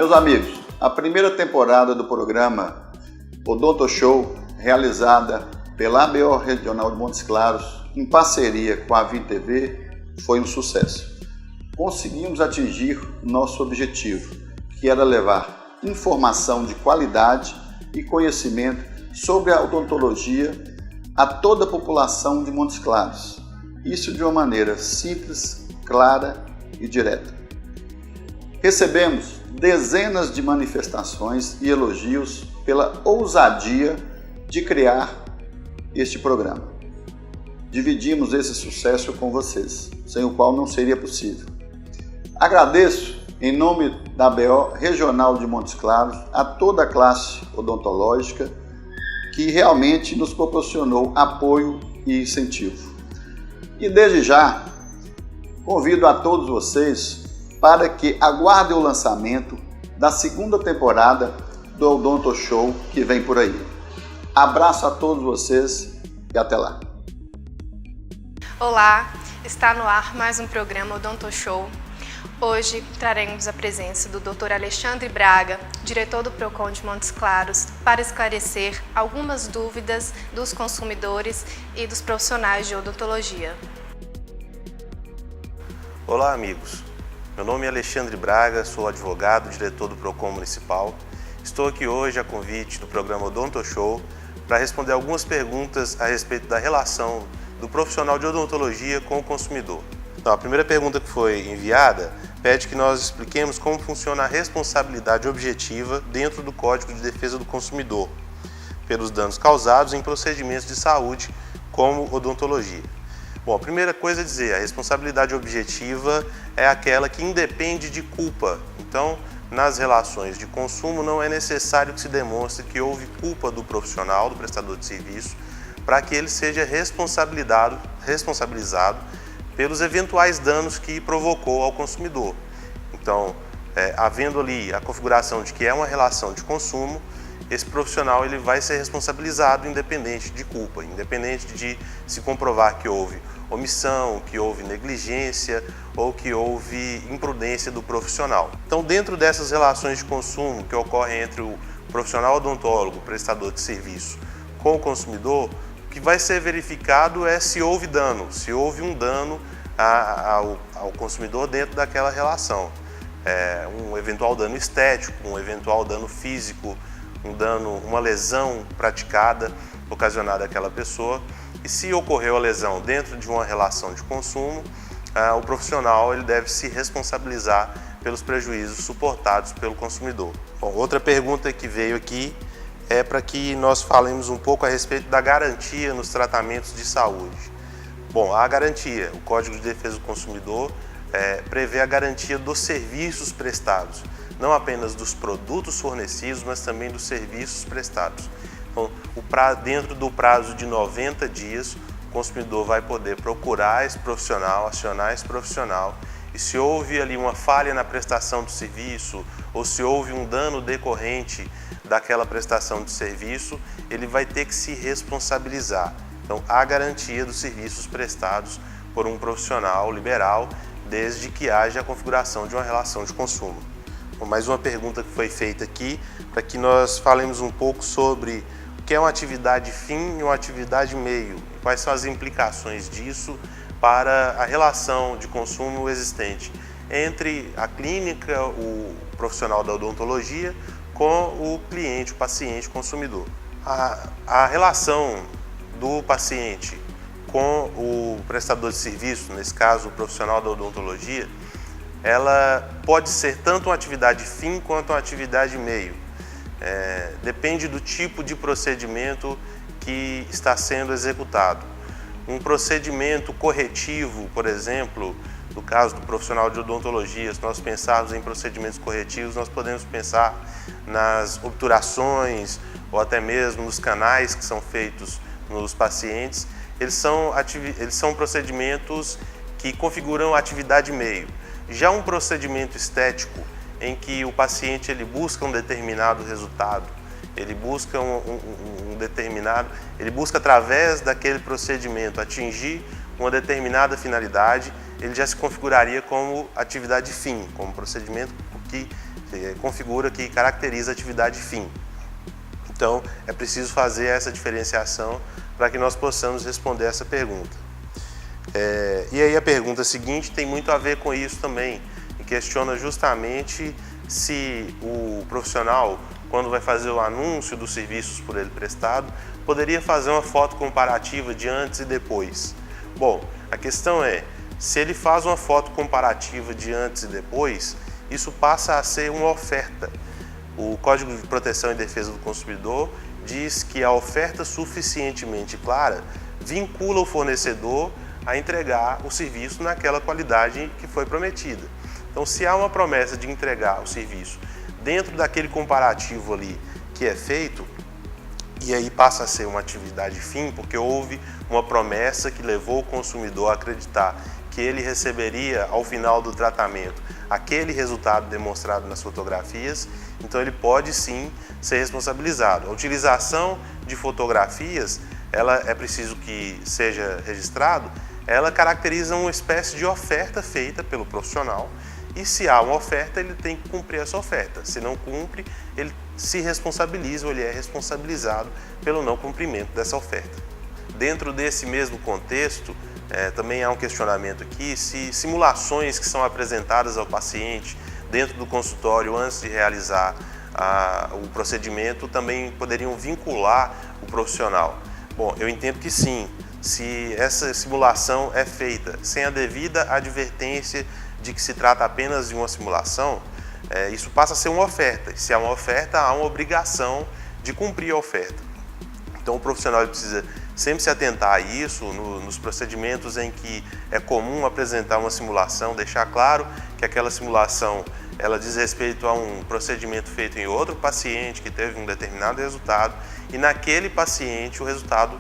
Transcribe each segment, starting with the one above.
meus amigos, a primeira temporada do programa Odonto Show, realizada pela ABO Regional de Montes Claros, em parceria com a Vim TV, foi um sucesso. Conseguimos atingir nosso objetivo, que era levar informação de qualidade e conhecimento sobre a odontologia a toda a população de Montes Claros. Isso de uma maneira simples, clara e direta. Recebemos dezenas de manifestações e elogios pela ousadia de criar este programa. Dividimos esse sucesso com vocês, sem o qual não seria possível. Agradeço, em nome da ABO Regional de Montes Claros, a toda a classe odontológica que realmente nos proporcionou apoio e incentivo. E desde já, convido a todos vocês para que aguardem o lançamento da segunda temporada do Odonto Show que vem por aí. Abraço a todos vocês e até lá. Olá, está no ar mais um programa Odonto Show. Hoje traremos a presença do Dr. Alexandre Braga, diretor do Procon de Montes Claros, para esclarecer algumas dúvidas dos consumidores e dos profissionais de odontologia. Olá, amigos. Meu nome é Alexandre Braga, sou advogado, diretor do Procon Municipal. Estou aqui hoje a convite do programa Odonto Show para responder algumas perguntas a respeito da relação do profissional de odontologia com o consumidor. Então, a primeira pergunta que foi enviada pede que nós expliquemos como funciona a responsabilidade objetiva dentro do Código de Defesa do Consumidor pelos danos causados em procedimentos de saúde como odontologia. Bom, a primeira coisa a dizer, a responsabilidade objetiva é aquela que independe de culpa. Então, nas relações de consumo, não é necessário que se demonstre que houve culpa do profissional, do prestador de serviço, para que ele seja responsabilizado pelos eventuais danos que provocou ao consumidor. Então, havendo ali a configuração de que é uma relação de consumo, esse profissional ele vai ser responsabilizado independente de culpa, independente de se comprovar que houve omissão, que houve negligência ou que houve imprudência do profissional. Então, dentro dessas relações de consumo que ocorrem entre o profissional odontólogo, prestador de serviço, com o consumidor, o que vai ser verificado é se houve dano, se houve um dano ao consumidor dentro daquela relação. Um eventual dano estético, um eventual dano físico, uma lesão praticada, ocasionada àquela pessoa. E se ocorreu a lesão dentro de uma relação de consumo, o profissional ele deve se responsabilizar pelos prejuízos suportados pelo consumidor. Bom, outra pergunta que veio aqui é para que nós falemos um pouco a respeito da garantia nos tratamentos de saúde. Bom, a garantia, o Código de Defesa do Consumidor prevê a garantia dos serviços prestados, não apenas dos produtos fornecidos, mas também dos serviços prestados. Então, dentro do prazo de 90 dias, o consumidor vai poder procurar esse profissional, acionar esse profissional, e se houve ali uma falha na prestação do serviço ou se houve um dano decorrente daquela prestação de serviço, ele vai ter que se responsabilizar. Então, há garantia dos serviços prestados por um profissional liberal, desde que haja a configuração de uma relação de consumo. Bom, mais uma pergunta que foi feita aqui, para que nós falemos um pouco sobre o que é uma atividade fim e uma atividade meio, e quais são as implicações disso para a relação de consumo existente entre a clínica, o profissional da odontologia, com o cliente, o paciente, o consumidor. A relação do paciente com o prestador de serviço, nesse caso o profissional da odontologia, ela pode ser tanto uma atividade fim quanto uma atividade meio. Depende do tipo de procedimento que está sendo executado. Um procedimento corretivo, por exemplo, no caso do profissional de odontologia, se nós pensarmos em procedimentos corretivos, nós podemos pensar nas obturações ou até mesmo nos canais que são feitos nos pacientes. Eles são procedimentos que configuram a atividade meio. Já um procedimento estético em que o paciente ele busca um determinado resultado, ele busca ele busca através daquele procedimento atingir uma determinada finalidade, ele já se configuraria como atividade fim, como procedimento que configura, que caracteriza a atividade fim. Então, é preciso fazer essa diferenciação para que nós possamos responder essa pergunta. E aí a pergunta seguinte tem muito a ver com isso também, e questiona justamente se o profissional, quando vai fazer o anúncio dos serviços por ele prestado, poderia fazer uma foto comparativa de antes e depois. Bom, a questão é, se ele faz uma foto comparativa de antes e depois, isso passa a ser uma oferta. O Código de Proteção e Defesa do Consumidor diz que a oferta suficientemente clara vincula o fornecedor a entregar o serviço naquela qualidade que foi prometida. Então, se há uma promessa de entregar o serviço dentro daquele comparativo ali que é feito, e aí passa a ser uma atividade fim, porque houve uma promessa que levou o consumidor a acreditar que ele receberia ao final do tratamento aquele resultado demonstrado nas fotografias, então ele pode sim ser responsabilizado. A utilização de fotografias, ela é preciso que seja registrado, ela caracteriza uma espécie de oferta feita pelo profissional, e se há uma oferta, ele tem que cumprir essa oferta. Se não cumpre, ele se responsabiliza ou ele é responsabilizado pelo não cumprimento dessa oferta. Dentro desse mesmo contexto, também há um questionamento aqui se simulações que são apresentadas ao paciente dentro do consultório antes de realizar o procedimento também poderiam vincular o profissional. Bom, eu entendo que sim, se essa simulação é feita sem a devida advertência de que se trata apenas de uma simulação, isso passa a ser uma oferta. E se há uma oferta, há uma obrigação de cumprir a oferta. Então o profissional precisa sempre se atentar a isso, nos procedimentos em que é comum apresentar uma simulação, deixar claro que aquela simulação ela diz respeito a um procedimento feito em outro paciente que teve um determinado resultado, e naquele paciente o resultado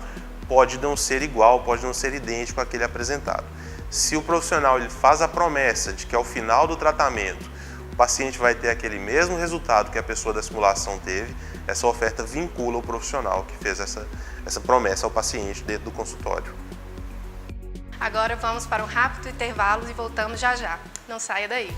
pode não ser igual, pode não ser idêntico àquele apresentado. Se o profissional ele faz a promessa de que ao final do tratamento o paciente vai ter aquele mesmo resultado que a pessoa da simulação teve, essa oferta vincula o profissional que fez essa promessa ao paciente dentro do consultório. Agora vamos para um rápido intervalo e voltamos já já. Não saia daí.